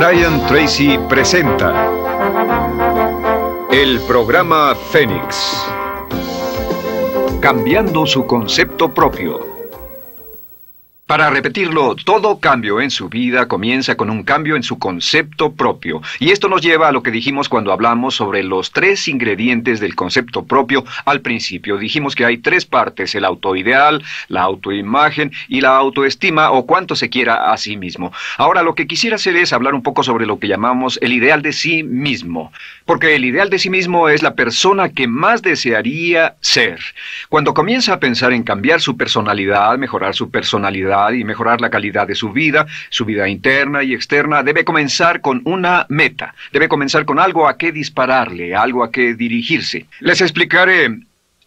Brian Tracy presenta el programa Fénix, cambiando su concepto propio. Para repetirlo, todo cambio en su vida comienza con un cambio en su concepto propio. Y esto nos lleva a lo que dijimos cuando hablamos sobre los 3 ingredientes del concepto propio al principio. Dijimos que hay 3 partes: el autoideal, la autoimagen y la autoestima, o cuánto se quiera a sí mismo. Ahora, lo que quisiera hacer es hablar un poco sobre lo que llamamos el ideal de sí mismo. Porque el ideal de sí mismo es la persona que más desearía ser. Cuando comienza a pensar en cambiar su personalidad, mejorar su personalidad, y mejorar la calidad de su vida interna y externa, debe comenzar con una meta, debe comenzar con algo a qué dispararle, algo a qué dirigirse. Les explicaré.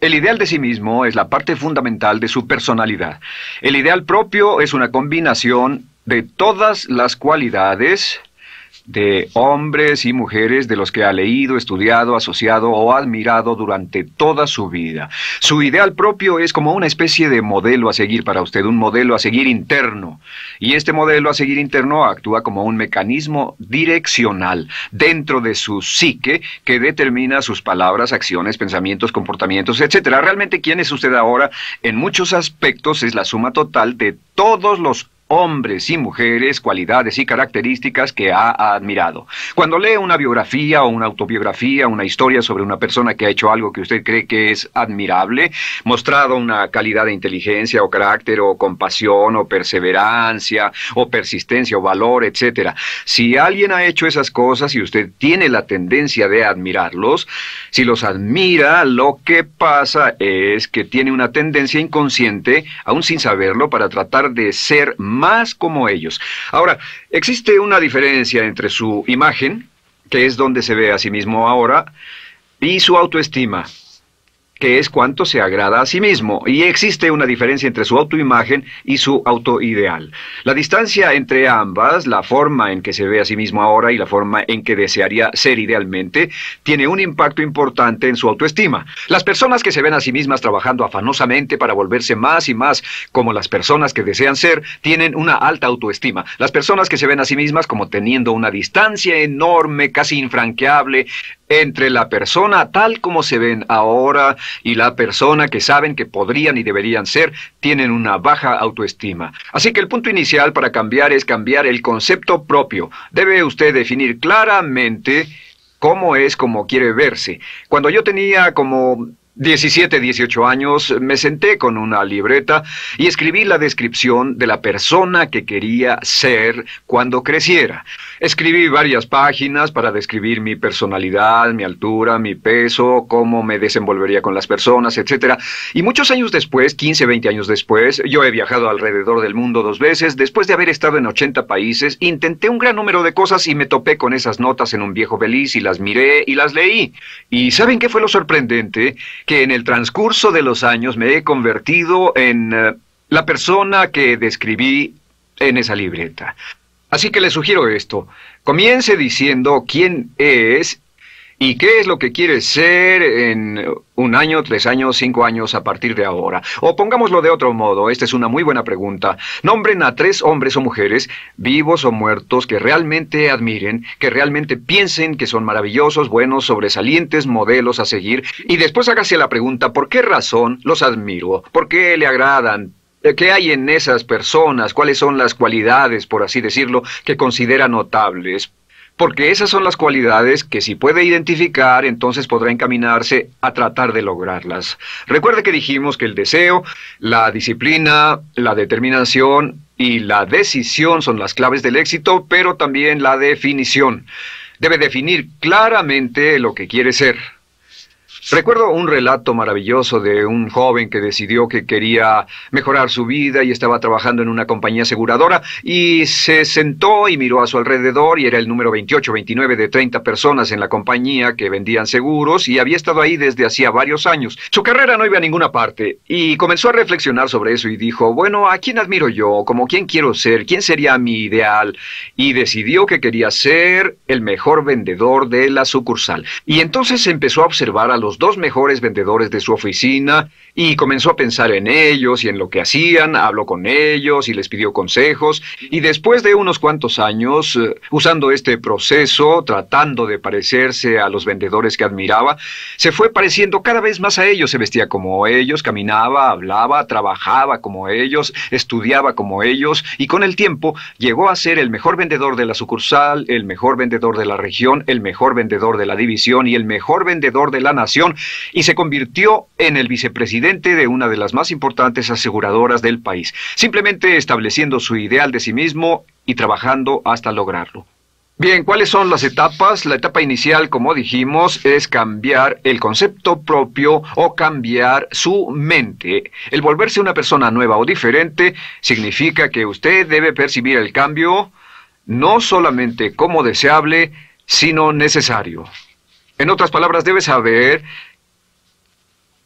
El ideal de sí mismo es la parte fundamental de su personalidad. El ideal propio es una combinación de todas las cualidades de hombres y mujeres de los que ha leído, estudiado, asociado o admirado durante toda su vida. Su ideal propio es como una especie de modelo a seguir para usted, un modelo a seguir interno. Y este modelo a seguir interno actúa como un mecanismo direccional dentro de su psique que determina sus palabras, acciones, pensamientos, comportamientos, etc. Realmente, ¿quién es usted ahora? En muchos aspectos es la suma total de todos los hombres y mujeres, cualidades y características que ha admirado. Cuando lee una biografía o una autobiografía, una historia sobre una persona que ha hecho algo que usted cree que es admirable, mostrado una calidad de inteligencia o carácter o compasión o perseverancia o persistencia o valor, etc. Si alguien ha hecho esas cosas y usted tiene la tendencia de admirarlos, si los admira, lo que pasa es que tiene una tendencia inconsciente, aún sin saberlo, para tratar de ser más como ellos. Ahora, existe una diferencia entre su imagen, que es donde se ve a sí mismo ahora, y su autoestima, que es cuánto se agrada a sí mismo. Y existe una diferencia entre su autoimagen y su autoideal. La distancia entre ambas, la forma en que se ve a sí mismo ahora y la forma en que desearía ser idealmente, tiene un impacto importante en su autoestima. Las personas que se ven a sí mismas trabajando afanosamente para volverse más y más como las personas que desean ser, tienen una alta autoestima. Las personas que se ven a sí mismas como teniendo una distancia enorme, casi infranqueable, entre la persona tal como se ven ahora y la persona que saben que podrían y deberían ser, tienen una baja autoestima. Así que el punto inicial para cambiar es cambiar el concepto propio. Debe usted definir claramente cómo es como quiere verse. Cuando yo tenía como 17, 18 años, me senté con una libreta y escribí la descripción de la persona que quería ser cuando creciera. Escribí varias páginas para describir mi personalidad, mi altura, mi peso, cómo me desenvolvería con las personas, etc. Y muchos años después, 15, 20 años después, yo he viajado alrededor del mundo 2 veces. Después de haber estado en 80 países, intenté un gran número de cosas y me topé con esas notas en un viejo beliz y las miré y las leí. ¿Y saben qué fue lo sorprendente? Que en el transcurso de los años me he convertido en la persona que describí en esa libreta. Así que le sugiero esto: comience diciendo quién es y qué es lo que quiere ser en 1 año, 3 años, 5 años a partir de ahora. O pongámoslo de otro modo, esta es una muy buena pregunta. Nombren a 3 hombres o mujeres, vivos o muertos, que realmente admiren, que realmente piensen que son maravillosos, buenos, sobresalientes, modelos a seguir. Y después hágase la pregunta: ¿por qué razón los admiro? ¿Por qué le agradan? ¿Qué hay en esas personas? ¿Cuáles son las cualidades, por así decirlo, que considera notables? Porque esas son las cualidades que, si puede identificar, entonces podrá encaminarse a tratar de lograrlas. Recuerde que dijimos que el deseo, la disciplina, la determinación y la decisión son las claves del éxito, pero también la definición. Debe definir claramente lo que quiere ser. Recuerdo un relato maravilloso de un joven que decidió que quería mejorar su vida y estaba trabajando en una compañía aseguradora y se sentó y miró a su alrededor y era el número 28, 29 de 30 personas en la compañía que vendían seguros y había estado ahí desde hacía varios años. Su carrera no iba a ninguna parte y comenzó a reflexionar sobre eso y dijo: bueno, ¿a quién admiro yo? ¿Cómo quién quiero ser? ¿Quién sería mi ideal? Y decidió que quería ser el mejor vendedor de la sucursal. Y entonces empezó a observar a los los dos mejores vendedores de su oficina y comenzó a pensar en ellos y en lo que hacían, habló con ellos y les pidió consejos. Y después de unos cuantos años, usando este proceso, tratando de parecerse a los vendedores que admiraba, se fue pareciendo cada vez más a ellos. Se vestía como ellos, caminaba, hablaba, trabajaba como ellos, estudiaba como ellos, y con el tiempo llegó a ser el mejor vendedor de la sucursal, el mejor vendedor de la región, el mejor vendedor de la división y el mejor vendedor de la nación, y se convirtió en el vicepresidente de una de las más importantes aseguradoras del país, simplemente estableciendo su ideal de sí mismo y trabajando hasta lograrlo. Bien, ¿cuáles son las etapas? La etapa inicial, como dijimos, es cambiar el concepto propio o cambiar su mente. El volverse una persona nueva o diferente significa que usted debe percibir el cambio no solamente como deseable, sino necesario. En otras palabras, debe saber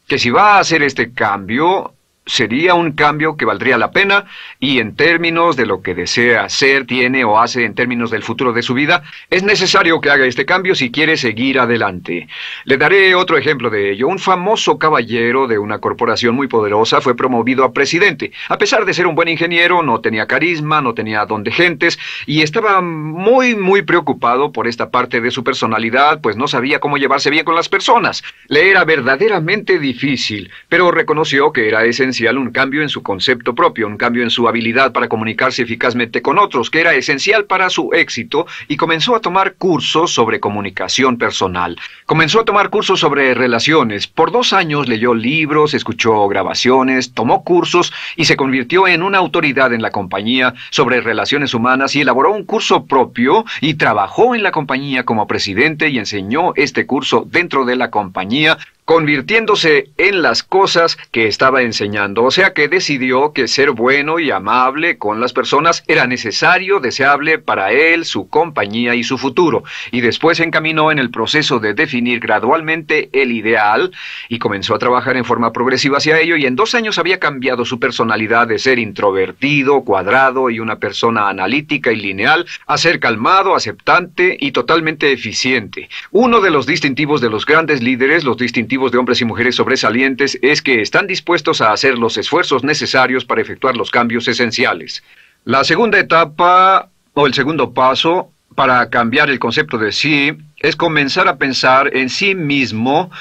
que si va a hacer este cambio, sería un cambio que valdría la pena, y en términos de lo que desea hacer, tiene o hace en términos del futuro de su vida, es necesario que haga este cambio si quiere seguir adelante. Le daré otro ejemplo de ello. Un famoso caballero de una corporación muy poderosa fue promovido a presidente. A pesar de ser un buen ingeniero, no tenía carisma, no tenía don de gentes, y estaba muy preocupado por esta parte de su personalidad, pues no sabía cómo llevarse bien con las personas. Le era verdaderamente difícil, pero reconoció que era esencial un cambio en su concepto propio, un cambio en su habilidad para comunicarse eficazmente con otros, que era esencial para su éxito, y comenzó a tomar cursos sobre comunicación personal. Comenzó a tomar cursos sobre relaciones. Por 2 años leyó libros, escuchó grabaciones, tomó cursos y se convirtió en una autoridad en la compañía sobre relaciones humanas, y elaboró un curso propio y trabajó en la compañía como presidente y enseñó este curso dentro de la compañía, convirtiéndose en las cosas que estaba enseñando. O sea que decidió que ser bueno y amable con las personas era necesario, deseable para él, su compañía y su futuro. Y después se encaminó en el proceso de definir gradualmente el ideal y comenzó a trabajar en forma progresiva hacia ello, y en 2 años había cambiado su personalidad de ser introvertido, cuadrado y una persona analítica y lineal a ser calmado, aceptante y totalmente eficiente. Uno de los distintivos de los grandes líderes, los distintivos de hombres y mujeres sobresalientes, es que están dispuestos a hacer los esfuerzos necesarios para efectuar los cambios esenciales. La segunda etapa, o el segundo paso, para cambiar el concepto de sí, es comenzar a pensar en sí mismo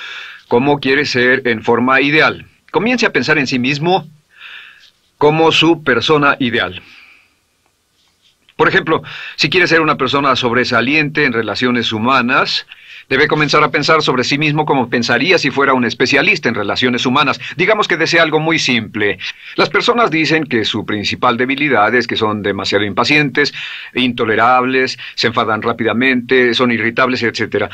como quiere ser en forma ideal. Comience a pensar en sí mismo como su persona ideal. Por ejemplo, si quiere ser una persona sobresaliente en relaciones humanas, debe comenzar a pensar sobre sí mismo como pensaría si fuera un especialista en relaciones humanas. Digamos que desea algo muy simple. Las personas dicen que su principal debilidad es que son demasiado impacientes, intolerables, se enfadan rápidamente, son irritables, etc.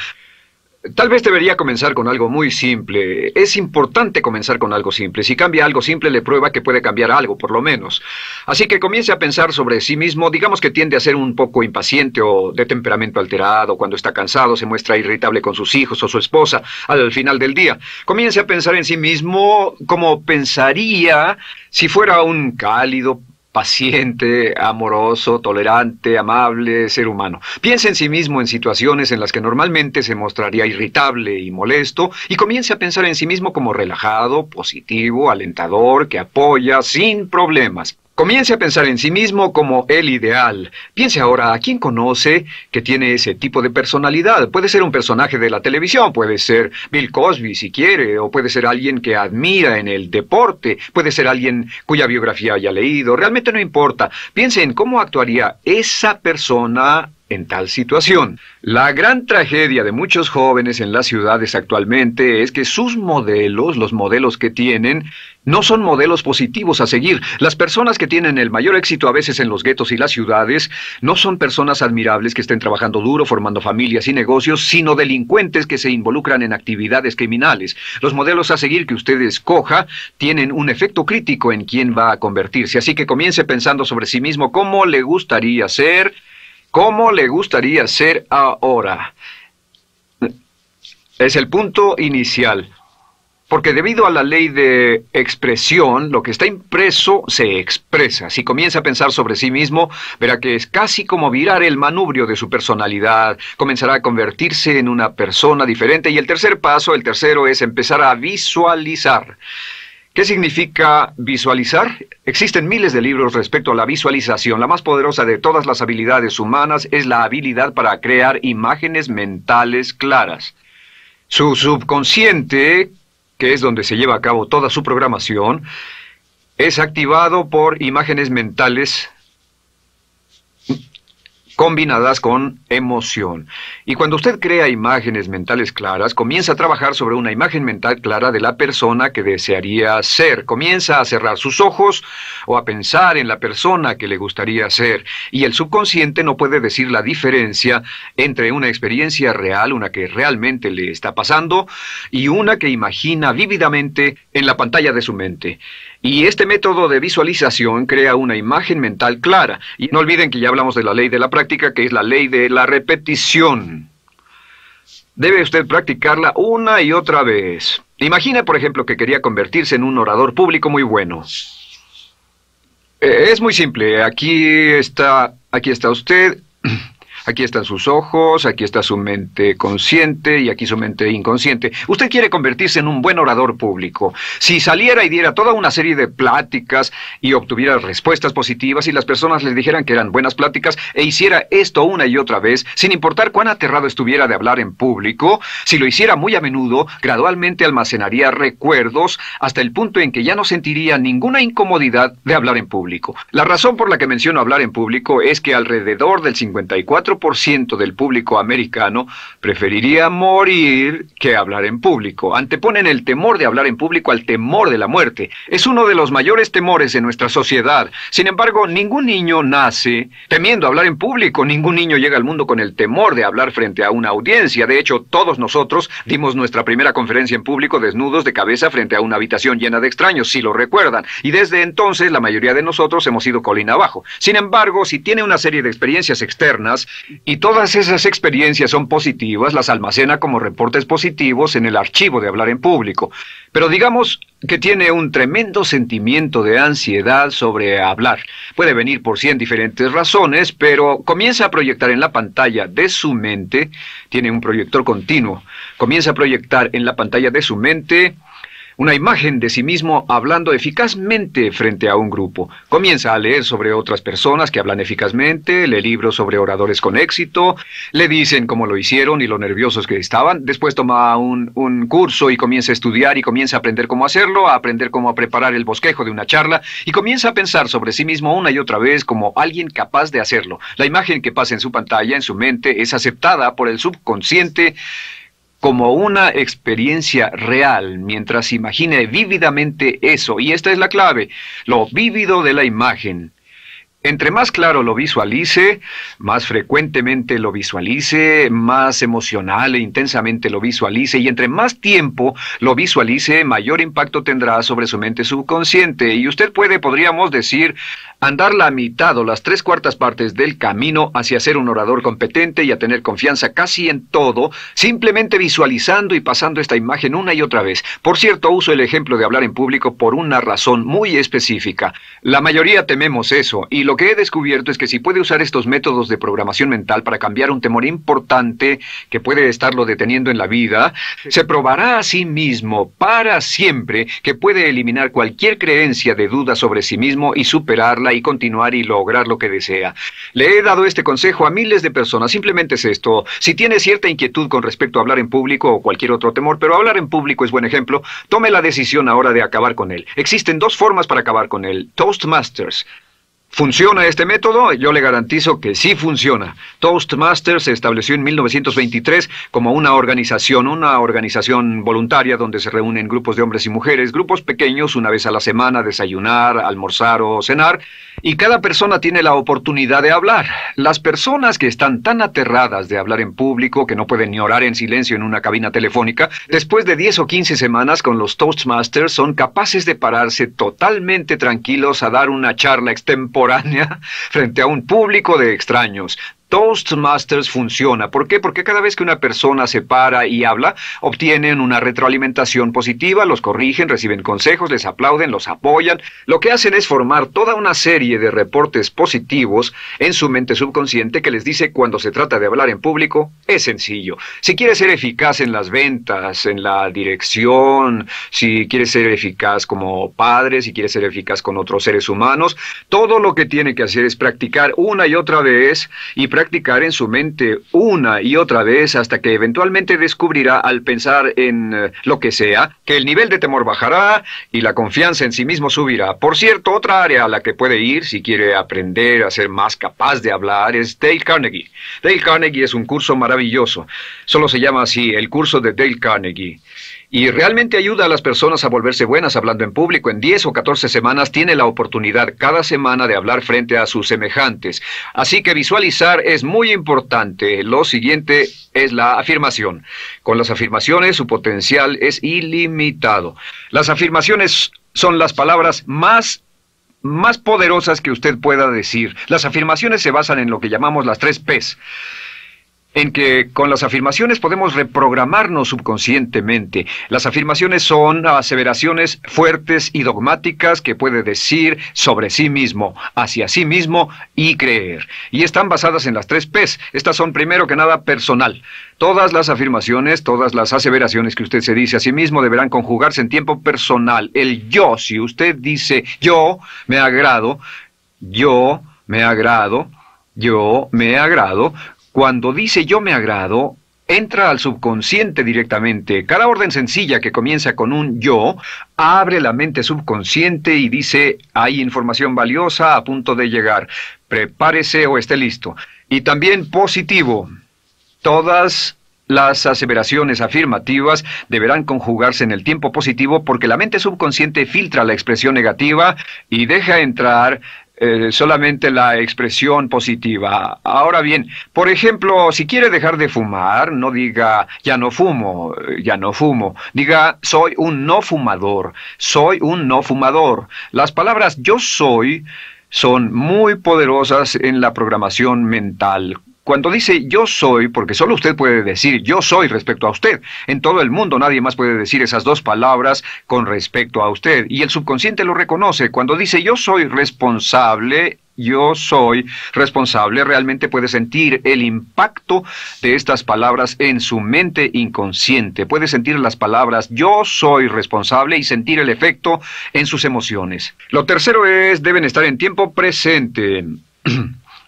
Tal vez debería comenzar con algo muy simple. Es importante comenzar con algo simple. Si cambia algo simple, le prueba que puede cambiar algo, por lo menos. Así que comience a pensar sobre sí mismo. Digamos que tiende a ser un poco impaciente o de temperamento alterado. Cuando está cansado, se muestra irritable con sus hijos o su esposa al final del día. Comience a pensar en sí mismo como pensaría si fuera un cálido, paciente, amoroso, tolerante, amable ser humano. Piense en sí mismo en situaciones en las que normalmente se mostraría irritable y molesto, y comience a pensar en sí mismo como relajado, positivo, alentador, que apoya sin problemas. Comience a pensar en sí mismo como el ideal. Piense ahora a quién conoce que tiene ese tipo de personalidad. Puede ser un personaje de la televisión, puede ser Bill Cosby si quiere, o puede ser alguien que admira en el deporte, puede ser alguien cuya biografía haya leído. Realmente no importa. Piense en cómo actuaría esa persona en tal situación. La gran tragedia de muchos jóvenes en las ciudades actualmente es que sus modelos, los modelos que tienen, no son modelos positivos a seguir. Las personas que tienen el mayor éxito a veces en los guetos y las ciudades no son personas admirables que estén trabajando duro, formando familias y negocios, sino delincuentes que se involucran en actividades criminales. Los modelos a seguir que usted escoja tienen un efecto crítico en quién va a convertirse. Así que comience pensando sobre sí mismo cómo le gustaría ser. ¿Cómo le gustaría ser ahora? Es el punto inicial. Porque debido a la ley de expresión, lo que está impreso se expresa. Si comienza a pensar sobre sí mismo, verá que es casi como virar el manubrio de su personalidad. Comenzará a convertirse en una persona diferente. Y el tercer paso, el tercero, es empezar a visualizar. ¿Qué significa visualizar? Existen miles de libros respecto a la visualización. La más poderosa de todas las habilidades humanas es la habilidad para crear imágenes mentales claras. Su subconsciente, que es donde se lleva a cabo toda su programación, es activado por imágenes mentales combinadas con emoción. Y cuando usted crea imágenes mentales claras, comienza a trabajar sobre una imagen mental clara de la persona que desearía ser. Comienza a cerrar sus ojos o a pensar en la persona que le gustaría ser. Y el subconsciente no puede decir la diferencia entre una experiencia real, una que realmente le está pasando, y una que imagina vívidamente en la pantalla de su mente. Y este método de visualización crea una imagen mental clara. Y no olviden que ya hablamos de la ley de la práctica, que es la ley de la repetición. Debe usted practicarla una y otra vez. Imagine, por ejemplo, que quería convertirse en un orador público muy bueno. Es muy simple. Aquí está usted. Aquí están sus ojos, aquí está su mente consciente y aquí su mente inconsciente. Usted quiere convertirse en un buen orador público. Si saliera y diera toda una serie de pláticas y obtuviera respuestas positivas y las personas le dijeran que eran buenas pláticas e hiciera esto una y otra vez, sin importar cuán aterrado estuviera de hablar en público, si lo hiciera muy a menudo, gradualmente almacenaría recuerdos hasta el punto en que ya no sentiría ninguna incomodidad de hablar en público. La razón por la que menciono hablar en público es que alrededor del 54% del público americano preferiría morir que hablar en público. Anteponen el temor de hablar en público al temor de la muerte. Es uno de los mayores temores en nuestra sociedad. Sin embargo, ningún niño nace temiendo hablar en público. Ningún niño llega al mundo con el temor de hablar frente a una audiencia. De hecho, todos nosotros dimos nuestra primera conferencia en público desnudos de cabeza frente a una habitación llena de extraños, si lo recuerdan. Y desde entonces, la mayoría de nosotros hemos ido colina abajo. Sin embargo, si tiene una serie de experiencias externas, y todas esas experiencias son positivas, las almacena como reportes positivos en el archivo de hablar en público. Pero digamos que tiene un tremendo sentimiento de ansiedad sobre hablar. Puede venir por 100 diferentes razones, pero comienza a proyectar en la pantalla de su mente, tiene un proyector continuo, comienza a proyectar en la pantalla de su mente una imagen de sí mismo hablando eficazmente frente a un grupo. Comienza a leer sobre otras personas que hablan eficazmente, lee libros sobre oradores con éxito, le dicen cómo lo hicieron y lo nerviosos que estaban. Después toma un curso y comienza a estudiar y comienza a aprender cómo hacerlo, a aprender cómo preparar el bosquejo de una charla y comienza a pensar sobre sí mismo una y otra vez como alguien capaz de hacerlo. La imagen que pasa en su pantalla, en su mente, es aceptada por el subconsciente como una experiencia real, mientras imagine vívidamente eso. Y esta es la clave, lo vívido de la imagen. Entre más claro lo visualice, más frecuentemente lo visualice, más emocional e intensamente lo visualice, y entre más tiempo lo visualice, mayor impacto tendrá sobre su mente subconsciente. Y usted podríamos decir, andar la mitad o las 3/4 partes del camino hacia ser un orador competente y a tener confianza casi en todo, simplemente visualizando y pasando esta imagen una y otra vez. Por cierto, uso el ejemplo de hablar en público por una razón muy específica. La mayoría tememos eso, y lo que he descubierto es que si puede usar estos métodos de programación mental para cambiar un temor importante que puede estarlo deteniendo en la vida, se probará a sí mismo para siempre que puede eliminar cualquier creencia de duda sobre sí mismo y superarla y continuar y lograr lo que desea. Le he dado este consejo a miles de personas. Simplemente es esto: si tiene cierta inquietud con respecto a hablar en público o cualquier otro temor, pero hablar en público es buen ejemplo, tome la decisión ahora de acabar con él. Existen 2 formas para acabar con él. Toastmasters. ¿Funciona este método? Yo le garantizo que sí funciona. Toastmasters se estableció en 1923 como una organización voluntaria donde se reúnen grupos de hombres y mujeres, grupos pequeños, una vez a la semana, desayunar, almorzar o cenar, y cada persona tiene la oportunidad de hablar. Las personas que están tan aterradas de hablar en público que no pueden ni orar en silencio en una cabina telefónica, después de 10 o 15 semanas con los Toastmasters son capaces de pararse totalmente tranquilos a dar una charla extemporánea frente a un público de extraños. Toastmasters funciona. ¿Por qué? Porque cada vez que una persona se para y habla, obtienen una retroalimentación positiva, los corrigen, reciben consejos, les aplauden, los apoyan. Lo que hacen es formar toda una serie de reportes positivos en su mente subconsciente que les dice cuando se trata de hablar en público, es sencillo. Si quieres ser eficaz en las ventas, en la dirección, si quieres ser eficaz como padre, si quieres ser eficaz con otros seres humanos, todo lo que tiene que hacer es practicar una y otra vez y practicar en su mente una y otra vez hasta que eventualmente descubrirá al pensar en lo que sea, que el nivel de temor bajará y la confianza en sí mismo subirá. Por cierto, otra área a la que puede ir si quiere aprender a ser más capaz de hablar es Dale Carnegie. Dale Carnegie es un curso maravilloso. Solo se llama así, el curso de Dale Carnegie. Y realmente ayuda a las personas a volverse buenas hablando en público. En 10 o 14 semanas tiene la oportunidad cada semana de hablar frente a sus semejantes. Así que visualizar es muy importante. Lo siguiente es la afirmación. Con las afirmaciones su potencial es ilimitado. Las afirmaciones son las palabras más poderosas que usted pueda decir. Las afirmaciones se basan en lo que llamamos las 3 Ps. En que con las afirmaciones podemos reprogramarnos subconscientemente. Las afirmaciones son aseveraciones fuertes y dogmáticas que puede decir sobre sí mismo, hacia sí mismo y creer. Y están basadas en las 3 Ps. Estas son primero que nada personal. Todas las afirmaciones, todas las aseveraciones que usted se dice a sí mismo deberán conjugarse en tiempo personal. El yo, si usted dice yo me agrado, yo me agrado, yo me agrado. Cuando dice yo me agrado, entra al subconsciente directamente. Cada orden sencilla que comienza con un yo, abre la mente subconsciente y dice, hay información valiosa a punto de llegar. Prepárese o esté listo. Y también positivo. Todas las aseveraciones afirmativas deberán conjugarse en el tiempo positivo porque la mente subconsciente filtra la expresión negativa y deja entrar solamente la expresión positiva. Ahora bien, por ejemplo, si quiere dejar de fumar, no diga ya no fumo, ya no fumo. Diga soy un no fumador, soy un no fumador. Las palabras yo soy son muy poderosas en la programación mental. Cuando dice yo soy, porque solo usted puede decir yo soy respecto a usted. En todo el mundo nadie más puede decir esas 2 palabras con respecto a usted. Y el subconsciente lo reconoce. Cuando dice yo soy responsable, realmente puede sentir el impacto de estas palabras en su mente inconsciente. Puede sentir las palabras yo soy responsable y sentir el efecto en sus emociones. Lo tercero es, deben estar en tiempo presente.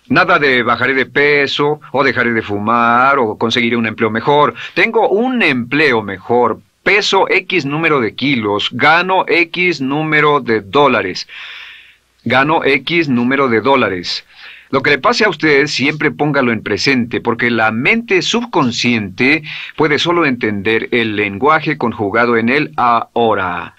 Nada de bajaré de peso, o dejaré de fumar, o conseguiré un empleo mejor. Tengo un empleo mejor, peso X número de kilos, gano X número de dólares. Gano X número de dólares. Lo que le pase a usted, siempre póngalo en presente, porque la mente subconsciente puede solo entender el lenguaje conjugado en el ahora.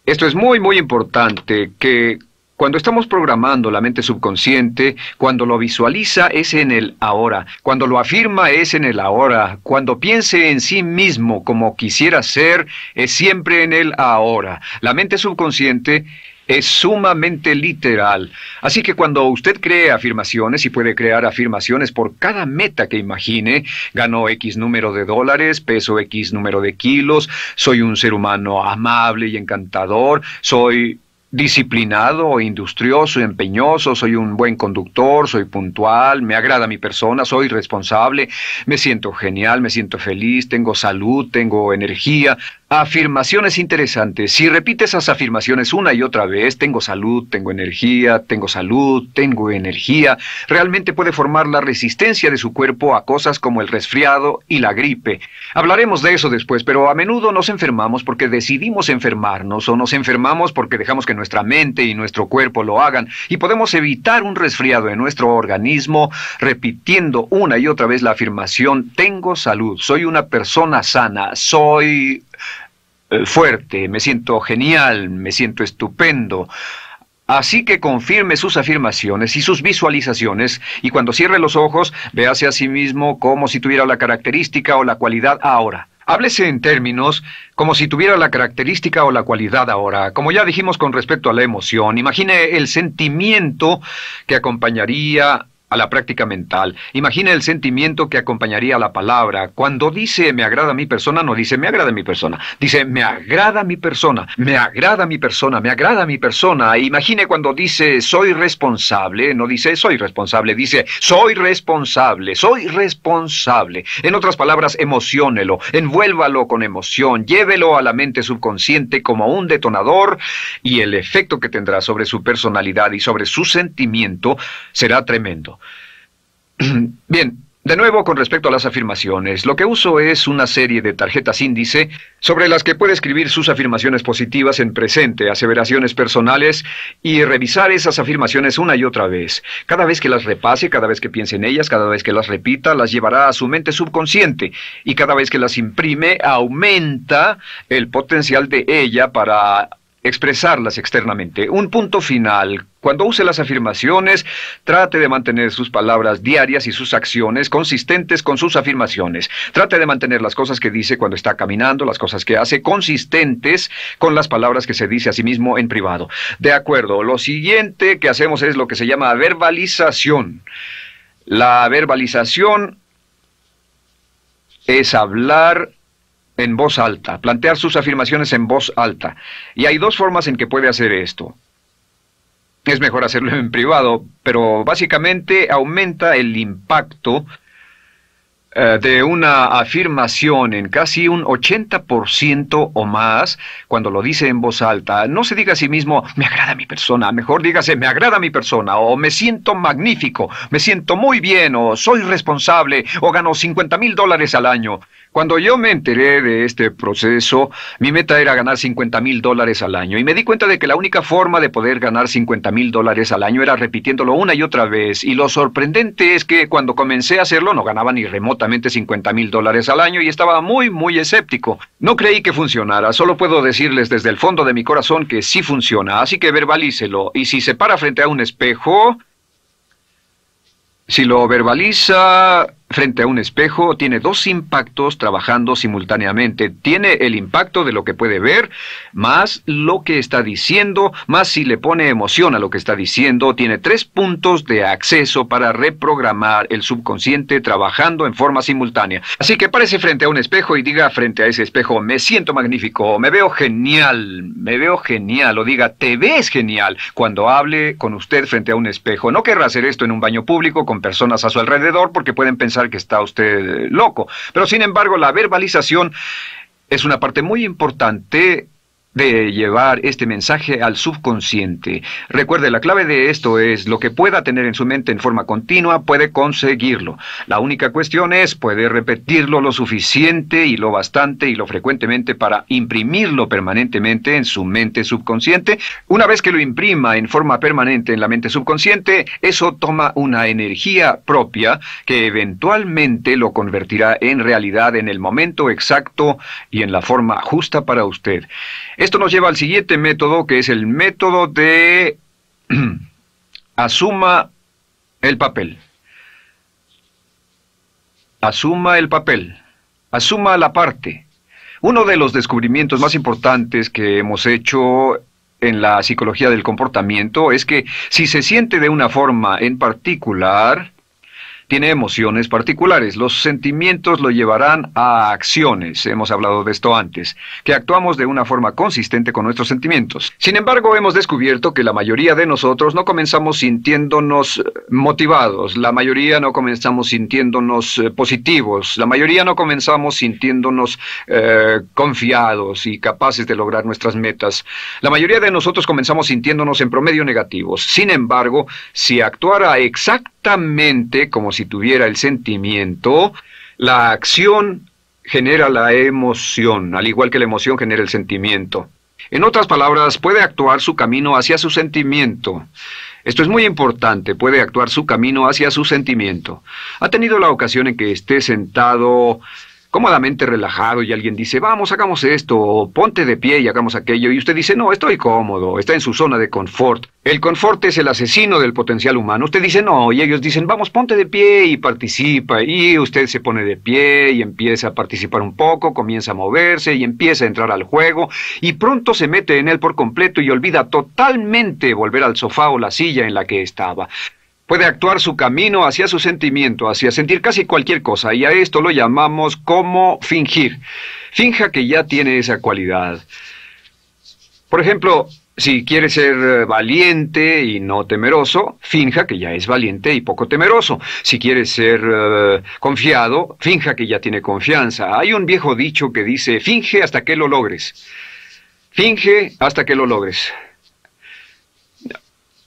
Esto es muy, muy importante, que cuando estamos programando la mente subconsciente, cuando lo visualiza es en el ahora, cuando lo afirma es en el ahora, cuando piense en sí mismo como quisiera ser, es siempre en el ahora. La mente subconsciente es sumamente literal. Así que cuando usted cree afirmaciones, y puede crear afirmaciones por cada meta que imagine, gano X número de dólares, peso X número de kilos, soy un ser humano amable y encantador, soy disciplinado, industrioso, empeñoso, soy un buen conductor, soy puntual, me agrada mi persona, soy responsable, me siento genial, me siento feliz, tengo salud, tengo energía. Afirmaciones interesantes. Si repite esas afirmaciones una y otra vez, tengo salud, tengo energía, tengo salud, tengo energía, realmente puede formar la resistencia de su cuerpo a cosas como el resfriado y la gripe. Hablaremos de eso después, pero a menudo nos enfermamos porque decidimos enfermarnos o nos enfermamos porque dejamos que nuestra mente y nuestro cuerpo lo hagan y podemos evitar un resfriado en nuestro organismo repitiendo una y otra vez la afirmación tengo salud, soy una persona sana, soy fuerte, me siento genial, me siento estupendo. Así que confirme sus afirmaciones y sus visualizaciones y cuando cierre los ojos, véase a sí mismo como si tuviera la característica o la cualidad ahora. Háblese en términos como si tuviera la característica o la cualidad ahora. Como ya dijimos con respecto a la emoción, imagine el sentimiento que acompañaría a la práctica mental. Imagina el sentimiento que acompañaría a la palabra. Cuando dice me agrada mi persona, no dice me agrada mi persona. Dice me agrada mi persona, me agrada mi persona, me agrada mi persona. Imagine cuando dice soy responsable, no dice soy responsable, dice soy responsable, soy responsable. En otras palabras, emociónelo, envuélvalo con emoción, llévelo a la mente subconsciente como un detonador y el efecto que tendrá sobre su personalidad y sobre su sentimiento será tremendo. Bien, de nuevo con respecto a las afirmaciones, lo que uso es una serie de tarjetas índice sobre las que puede escribir sus afirmaciones positivas en presente, aseveraciones personales y revisar esas afirmaciones una y otra vez. Cada vez que las repase, cada vez que piense en ellas, cada vez que las repita, las llevará a su mente subconsciente y cada vez que las imprime, aumenta el potencial de ella para expresarlas externamente. Un punto final. Cuando use las afirmaciones, trate de mantener sus palabras diarias y sus acciones consistentes con sus afirmaciones. Trate de mantener las cosas que dice cuando está caminando, las cosas que hace, consistentes con las palabras que se dice a sí mismo en privado. De acuerdo, lo siguiente que hacemos es lo que se llama verbalización. La verbalización es hablar en voz alta, plantear sus afirmaciones en voz alta. Y hay dos formas en que puede hacer esto. Es mejor hacerlo en privado, pero básicamente aumenta el impacto de una afirmación en casi un 80% o más cuando lo dice en voz alta. No se diga a sí mismo, me agrada mi persona, mejor dígase, me agrada mi persona, o me siento magnífico, me siento muy bien, o soy responsable, o gano $50,000 al año. Cuando yo me enteré de este proceso, mi meta era ganar $50,000 al año, y me di cuenta de que la única forma de poder ganar $50,000 al año era repitiéndolo una y otra vez, y lo sorprendente es que cuando comencé a hacerlo no ganaba ni remotamente $50,000 al año y estaba muy escéptico. No creí que funcionara, solo puedo decirles desde el fondo de mi corazón que sí funciona, así que verbalícelo, y si se para frente a un espejo, si lo verbaliza frente a un espejo, tiene dos impactos trabajando simultáneamente. Tiene el impacto de lo que puede ver, más lo que está diciendo, más si le pone emoción a lo que está diciendo. Tiene 3 puntos de acceso para reprogramar el subconsciente trabajando en forma simultánea. Así que párese frente a un espejo y diga frente a ese espejo, me siento magnífico, me veo genial, o diga, te ves genial, cuando hable con usted frente a un espejo. No querrá hacer esto en un baño público con personas a su alrededor porque pueden pensar que está usted loco. Pero sin embargo, la verbalización es una parte muy importante de llevar este mensaje al subconsciente. Recuerde, la clave de esto es lo que pueda tener en su mente en forma continua, puede conseguirlo. La única cuestión es, puede repetirlo lo suficiente y lo bastante y lo frecuentemente para imprimirlo permanentemente en su mente subconsciente. Una vez que lo imprima en forma permanente en la mente subconsciente, eso toma una energía propia que eventualmente lo convertirá en realidad en el momento exacto y en la forma justa para usted. Esto nos lleva al siguiente método, que es el método de asuma el papel. Asuma el papel. Asuma la parte. Uno de los descubrimientos más importantes que hemos hecho en la psicología del comportamiento es que si se siente de una forma en particular, tiene emociones particulares. Los sentimientos lo llevarán a acciones, hemos hablado de esto antes, que actuamos de una forma consistente con nuestros sentimientos. Sin embargo, hemos descubierto que la mayoría de nosotros no comenzamos sintiéndonos motivados, la mayoría no comenzamos sintiéndonos positivos, la mayoría no comenzamos sintiéndonos confiados y capaces de lograr nuestras metas. La mayoría de nosotros comenzamos sintiéndonos en promedio negativos. Sin embargo, si actuara exactamente como si tuviera el sentimiento, la acción genera la emoción, al igual que la emoción genera el sentimiento. En otras palabras, puede actuar su camino hacia su sentimiento. Esto es muy importante, puede actuar su camino hacia su sentimiento. ¿Ha tenido la ocasión en que esté sentado cómodamente relajado y alguien dice, vamos, hagamos esto, o ponte de pie y hagamos aquello, y usted dice, no, estoy cómodo, está en su zona de confort? El confort es el asesino del potencial humano. Usted dice, no, y ellos dicen, vamos, ponte de pie y participa, y usted se pone de pie y empieza a participar un poco, comienza a moverse y empieza a entrar al juego, y pronto se mete en él por completo y olvida totalmente volver al sofá o la silla en la que estaba. Puede actuar su camino hacia su sentimiento, hacia sentir casi cualquier cosa, y a esto lo llamamos como fingir. Finja que ya tiene esa cualidad. Por ejemplo, si quiere ser valiente y no temeroso, finja que ya es valiente y poco temeroso. Si quiere ser confiado, finja que ya tiene confianza. Hay un viejo dicho que dice, finge hasta que lo logres. Finge hasta que lo logres.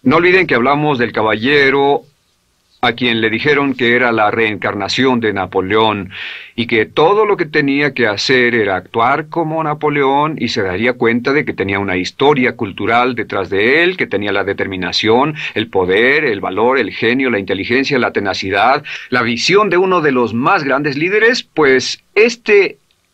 No olviden que hablamos del caballero a quien le dijeron que era la reencarnación de Napoleón y que todo lo que tenía que hacer era actuar como Napoleón y se daría cuenta de que tenía una historia cultural detrás de él, que tenía la determinación, el poder, el valor, el genio, la inteligencia, la tenacidad, la visión de uno de los más grandes líderes. Pues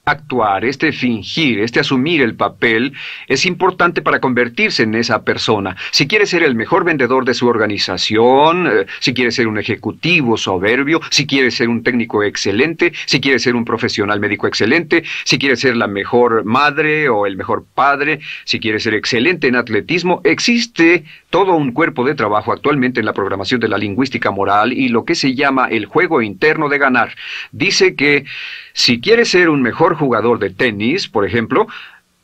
actuar, fingir, asumir el papel es importante para convertirse en esa persona. Si quiere ser el mejor vendedor de su organización, si quiere ser un ejecutivo soberbio, si quiere ser un técnico excelente, si quiere ser un profesional médico excelente, si quiere ser la mejor madre o el mejor padre, si quiere ser excelente en atletismo, existe todo un cuerpo de trabajo actualmente en la programación de la lingüística moral y lo que se llama el juego interno de ganar. Dice que si quiere ser un mejor jugador de tenis, por ejemplo,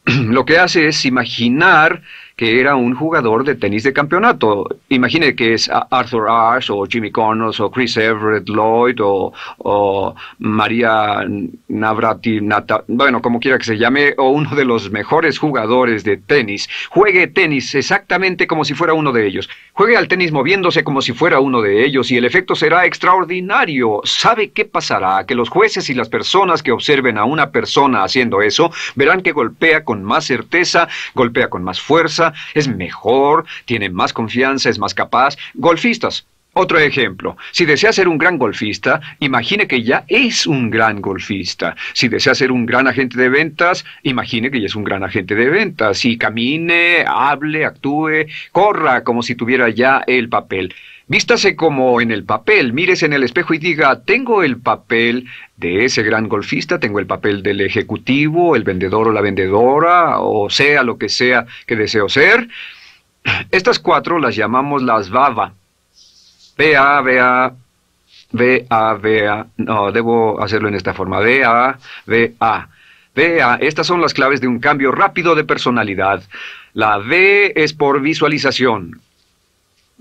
lo que hace es imaginar que era un jugador de tenis de campeonato. Imagine que es Arthur Ashe, o Jimmy Connors, o Chris Everett Lloyd, o María Navratilova, bueno, como quiera que se llame, o uno de los mejores jugadores de tenis. Juegue tenis exactamente como si fuera uno de ellos. Juegue al tenis moviéndose como si fuera uno de ellos y el efecto será extraordinario. ¿Sabe qué pasará? Que los jueces y las personas que observen a una persona haciendo eso verán que golpea con más certeza, golpea con más fuerza, es mejor, tiene más confianza, es más capaz. Golfistas. Otro ejemplo. Si desea ser un gran golfista, imagine que ya es un gran golfista. Si desea ser un gran agente de ventas, imagine que ya es un gran agente de ventas. Y camine, hable, actúe, corra como si tuviera ya el papel. Vístase como en el papel, mírese en el espejo y diga, tengo el papel de ese gran golfista, tengo el papel del ejecutivo, el vendedor o la vendedora, o sea lo que sea que deseo ser. Estas 4 las llamamos las VAVA. V-A, no, debo hacerlo en esta forma, V-A. Estas son las claves de un cambio rápido de personalidad. La V es por visualización.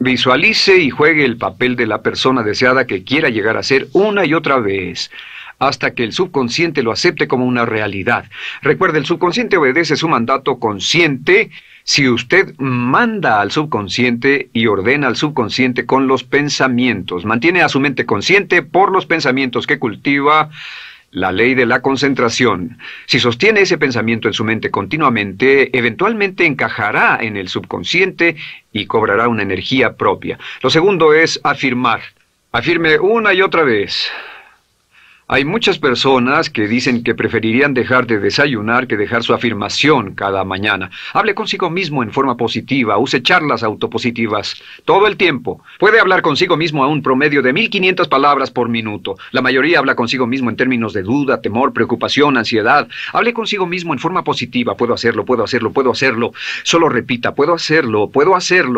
Visualice y juegue el papel de la persona deseada que quiera llegar a ser una y otra vez, hasta que el subconsciente lo acepte como una realidad. Recuerde, el subconsciente obedece su mandato consciente si usted manda al subconsciente y ordena al subconsciente con los pensamientos. Mantiene a su mente consciente por los pensamientos que cultiva. La ley de la concentración. Si sostiene ese pensamiento en su mente continuamente, eventualmente encajará en el subconsciente y cobrará una energía propia. Lo segundo es afirmar. Afirme una y otra vez. Hay muchas personas que dicen que preferirían dejar de desayunar que dejar su afirmación cada mañana. Hable consigo mismo en forma positiva, use charlas autopositivas todo el tiempo. Puede hablar consigo mismo a un promedio de 1500 palabras por minuto. La mayoría habla consigo mismo en términos de duda, temor, preocupación, ansiedad. Hable consigo mismo en forma positiva. Puedo hacerlo, puedo hacerlo, puedo hacerlo. Solo repita, puedo hacerlo,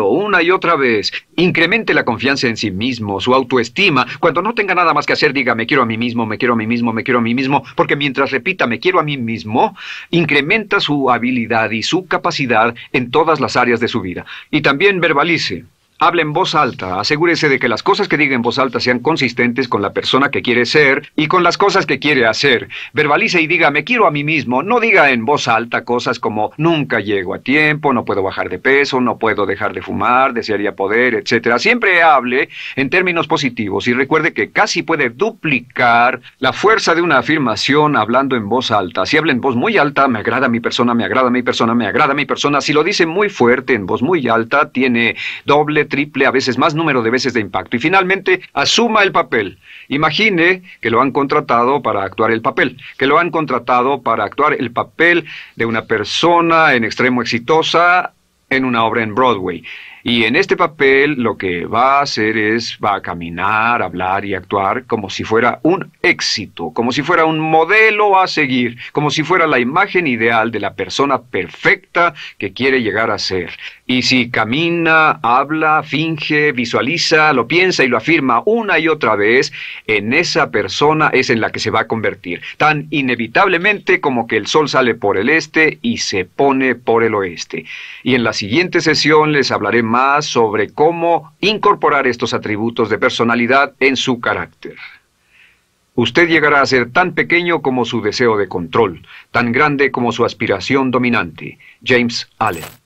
una y otra vez. Incremente la confianza en sí mismo, su autoestima. Cuando no tenga nada más que hacer, diga, me quiero a mí mismo, me quiero a mí mismo, me quiero a mí mismo, porque mientras repita me quiero a mí mismo, incrementa su habilidad y su capacidad en todas las áreas de su vida. Y también verbalice. Hable en voz alta, asegúrese de que las cosas que diga en voz alta sean consistentes con la persona que quiere ser y con las cosas que quiere hacer. Verbalice y diga, me quiero a mí mismo. No diga en voz alta cosas como, nunca llego a tiempo, no puedo bajar de peso, no puedo dejar de fumar, desearía poder, etc. Siempre hable en términos positivos y recuerde que casi puede duplicar la fuerza de una afirmación hablando en voz alta. Si habla en voz muy alta, me agrada mi persona, me agrada mi persona, me agrada mi persona. Si lo dice muy fuerte, en voz muy alta, tiene doble, triple, a veces más número de veces de impacto. Y finalmente, asuma el papel. Imagine que lo han contratado para actuar el papel, que lo han contratado para actuar el papel de una persona en extremo exitosa en una obra en Broadway. Y en este papel lo que va a hacer va a caminar, hablar y actuar como si fuera un éxito, como si fuera un modelo a seguir, como si fuera la imagen ideal de la persona perfecta que quiere llegar a ser. Y si camina, habla, finge, visualiza, lo piensa y lo afirma una y otra vez, en esa persona es en la que se va a convertir, tan inevitablemente como que el sol sale por el este y se pone por el oeste. Y en la siguiente sesión les hablaré más sobre cómo incorporar estos atributos de personalidad en su carácter. Usted llegará a ser tan pequeño como su deseo de control, tan grande como su aspiración dominante. James Allen.